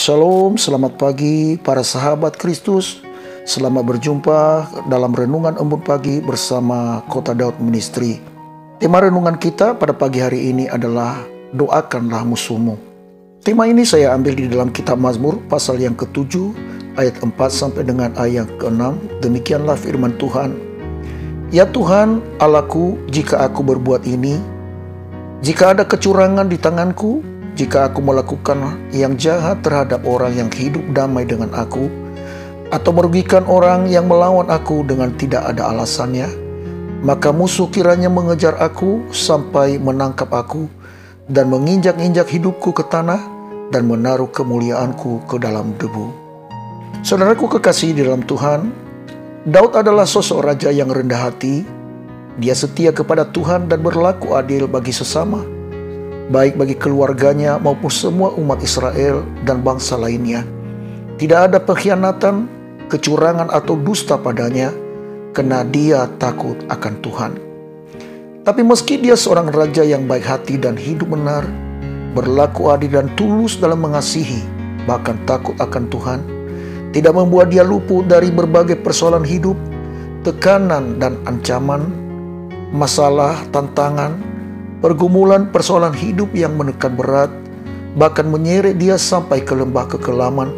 Shalom, selamat pagi para sahabat Kristus. Selamat berjumpa dalam Renungan Embun Pagi bersama Kota Daud Ministry. Tema renungan kita pada pagi hari ini adalah doakanlah musuhmu. Tema ini saya ambil di dalam kitab Mazmur pasal yang ke-7 ayat 4 sampai dengan ayat ke-6. Demikianlah firman Tuhan. Ya Tuhan Allahku, jika aku berbuat ini, jika ada kecurangan di tanganku, jika aku melakukan yang jahat terhadap orang yang hidup damai dengan aku, atau merugikan orang yang melawan aku dengan tidak ada alasannya, maka musuh kiranya mengejar aku sampai menangkap aku dan menginjak-injak hidupku ke tanah dan menaruh kemuliaanku ke dalam debu. Saudaraku kekasih di dalam Tuhan, Daud adalah sosok raja yang rendah hati. Dia setia kepada Tuhan dan berlaku adil bagi sesama, baik bagi keluarganya maupun semua umat Israel dan bangsa lainnya. Tidak ada pengkhianatan, kecurangan atau dusta padanya, karena dia takut akan Tuhan. Tapi meski dia seorang raja yang baik hati dan hidup benar, berlaku adil dan tulus dalam mengasihi, bahkan takut akan Tuhan, tidak membuat dia luput dari berbagai persoalan hidup, tekanan dan ancaman, masalah, tantangan, pergumulan persoalan hidup yang menekan berat, bahkan menyeret dia sampai ke lembah kekelaman,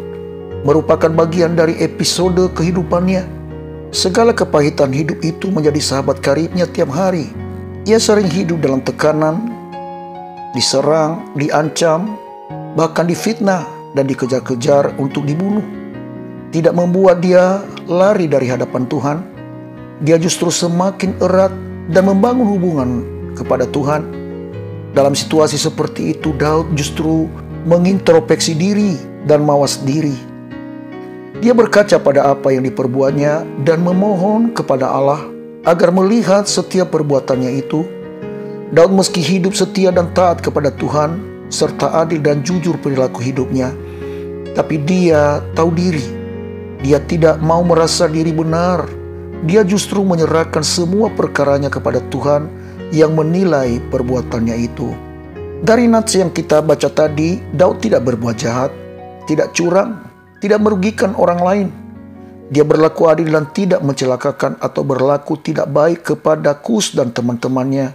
merupakan bagian dari episode kehidupannya. Segala kepahitan hidup itu menjadi sahabat karibnya tiap hari. Ia sering hidup dalam tekanan, diserang, diancam, bahkan difitnah dan dikejar-kejar untuk dibunuh. Tidak membuat dia lari dari hadapan Tuhan. Dia justru semakin erat dan membangun hubungan kepada Tuhan. Dalam situasi seperti itu, Daud justru mengintrospeksi diri dan mawas diri. Dia berkaca pada apa yang diperbuatnya dan memohon kepada Allah agar melihat setiap perbuatannya itu. Daud meski hidup setia dan taat kepada Tuhan serta adil dan jujur perilaku hidupnya, tapi dia tahu diri. Dia tidak mau merasa diri benar. Dia justru menyerahkan semua perkaranya kepada Tuhan yang menilai perbuatannya itu. Dari nats yang kita baca tadi, Daud tidak berbuat jahat, tidak curang, tidak merugikan orang lain. Dia berlaku adil dan tidak mencelakakan atau berlaku tidak baik kepada Kus dan teman-temannya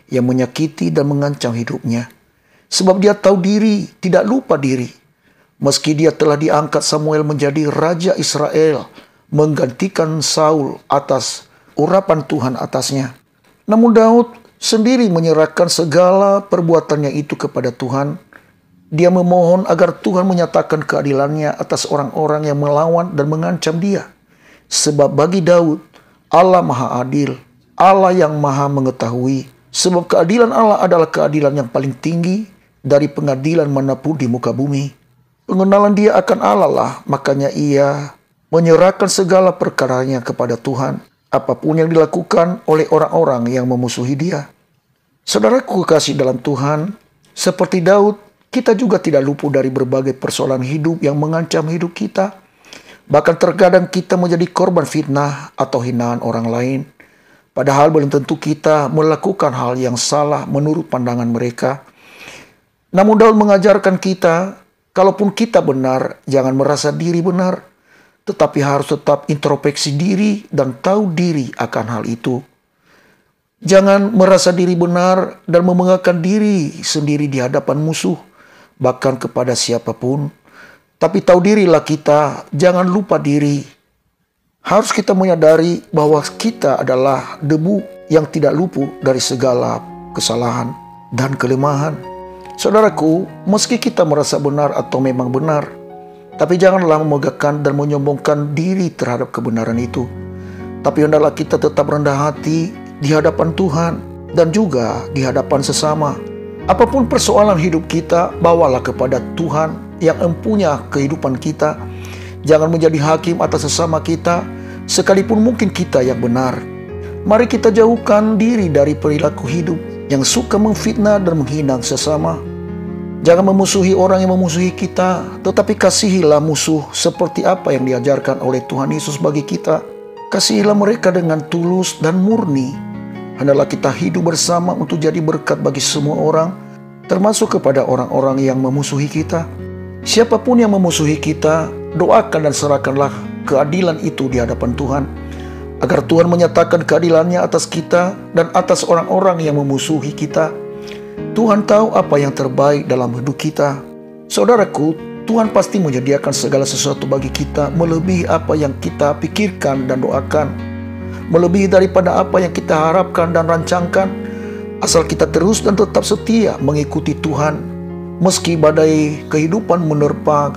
yang menyakiti dan mengancam hidupnya. Sebab dia tahu diri, tidak lupa diri. Meski dia telah diangkat Samuel menjadi Raja Israel, menggantikan Saul atas urapan Tuhan atasnya. Namun Daud sendiri menyerahkan segala perbuatannya itu kepada Tuhan. Dia memohon agar Tuhan menyatakan keadilannya atas orang-orang yang melawan dan mengancam dia. Sebab bagi Daud, Allah Maha Adil, Allah yang Maha Mengetahui. Sebab keadilan Allah adalah keadilan yang paling tinggi dari pengadilan manapun di muka bumi. Pengenalan dia akan Allah lah, makanya ia menyerahkan segala perkaranya kepada Tuhan, apapun yang dilakukan oleh orang-orang yang memusuhi dia. Saudaraku kekasih dalam Tuhan, seperti Daud, kita juga tidak luput dari berbagai persoalan hidup yang mengancam hidup kita. Bahkan terkadang kita menjadi korban fitnah atau hinaan orang lain. Padahal belum tentu kita melakukan hal yang salah menurut pandangan mereka. Namun Daud mengajarkan kita, kalaupun kita benar, jangan merasa diri benar, tetapi harus tetap introspeksi diri dan tahu diri akan hal itu. Jangan merasa diri benar dan membanggakan diri sendiri di hadapan musuh, bahkan kepada siapapun. Tapi tahu dirilah kita, jangan lupa diri. Harus kita menyadari bahwa kita adalah debu yang tidak luput dari segala kesalahan dan kelemahan. Saudaraku, meski kita merasa benar atau memang benar, tapi janganlah memegahkan dan menyombongkan diri terhadap kebenaran itu. Tapi hendaklah kita tetap rendah hati di hadapan Tuhan dan juga di hadapan sesama. Apapun persoalan hidup kita, bawalah kepada Tuhan yang empunya kehidupan kita. Jangan menjadi hakim atas sesama kita, sekalipun mungkin kita yang benar. Mari kita jauhkan diri dari perilaku hidup yang suka memfitnah dan menghina sesama. Jangan memusuhi orang yang memusuhi kita, tetapi kasihilah musuh seperti apa yang diajarkan oleh Tuhan Yesus bagi kita. Kasihilah mereka dengan tulus dan murni. Hendaklah kita hidup bersama untuk jadi berkat bagi semua orang, termasuk kepada orang-orang yang memusuhi kita. Siapapun yang memusuhi kita, doakan dan serahkanlah keadilan itu di hadapan Tuhan, agar Tuhan menyatakan keadilannya atas kita dan atas orang-orang yang memusuhi kita. Tuhan tahu apa yang terbaik dalam hidup kita. Saudaraku, Tuhan pasti menyediakan segala sesuatu bagi kita, melebihi apa yang kita pikirkan dan doakan, melebihi daripada apa yang kita harapkan dan rancangkan, asal kita terus dan tetap setia mengikuti Tuhan, meski badai kehidupan menerpa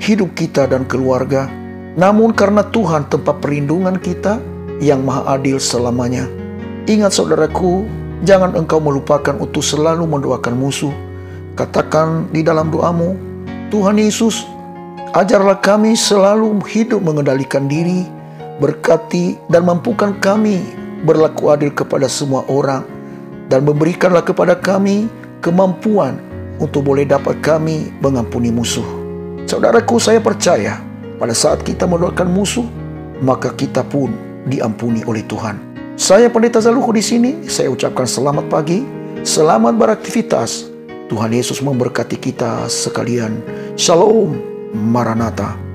hidup kita dan keluarga. Namun karena Tuhan tempat perlindungan kita yang maha adil selamanya. Ingat saudaraku, jangan engkau melupakan untuk selalu mendoakan musuh. Katakan di dalam doamu, Tuhan Yesus, ajarlah kami selalu hidup mengendalikan diri, berkati dan mampukan kami berlaku adil kepada semua orang, dan memberikanlah kepada kami kemampuan untuk boleh dapat kami mengampuni musuh. Saudaraku, saya percaya pada saat kita mendoakan musuh, maka kita pun diampuni oleh Tuhan. Saya Pendeta Zaluhu di sini, saya ucapkan selamat pagi, selamat beraktivitas. Tuhan Yesus memberkati kita sekalian. Shalom, Maranatha.